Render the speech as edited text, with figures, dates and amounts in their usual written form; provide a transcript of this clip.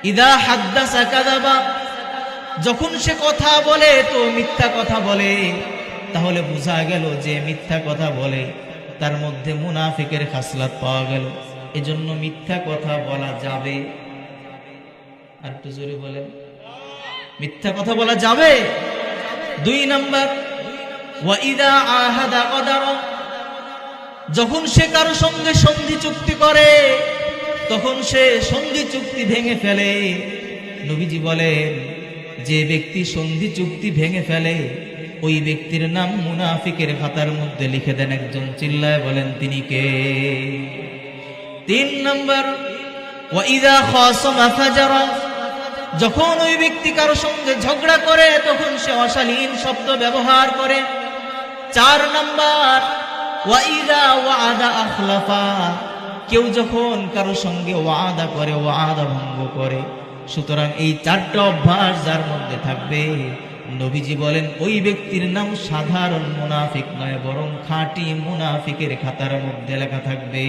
ইদা হাদ্দাসা কাযাবা, যখন সে কথা বলে তো মিথ্যা কথা বলে। তাহলে বোঝা গেল যে মিথ্যা কথা বলে, তার মধ্যে মুনাফিকের খাসলাত পাওয়া গেল। এজন্য মিথ্যা কথা বলা যাবে? আর একটু জোরে বলেন, মিথ্যা কথা বলা যাবে? 2 নাম্বার, ওয়া ইদা আহাদা গাদারা, যখন সে কারো সঙ্গে সন্ধি চুক্তি করে তখন সে সন্ধি চুক্তি ভেঙে ফেলে। নবীজি বলেন, যে ব্যক্তি সন্ধি চুক্তি ভেঙে ফেলে ওই ব্যক্তির নাম মুনাফিকের খাতার মধ্যে লিখে দেন। একজন চিল্লায় বলেন তিনি কে? 3 নাম্বার, ওয়া ইদা খাসামা ফাজারা, যখন ওই ব্যক্তি কারো সঙ্গে ঝগড়া করে তখন সে অশালীন শব্দ ব্যবহার করে। 4 নাম্বার, ওয়া ইদা ওয়াদা আখলাফা, কেউ যখন কারো সঙ্গে ওয়াদা করে ওয়াদা ভঙ্গ করে। সুতরাং এই 4টা অভ্যাস যার মধ্যে থাকবে, নবীজি বলেন ওই ব্যক্তির নাম সাধারণ মুনাফিক নয়, বরং খাঁটি মুনাফিকের খাতার মধ্যে লেখা থাকবে।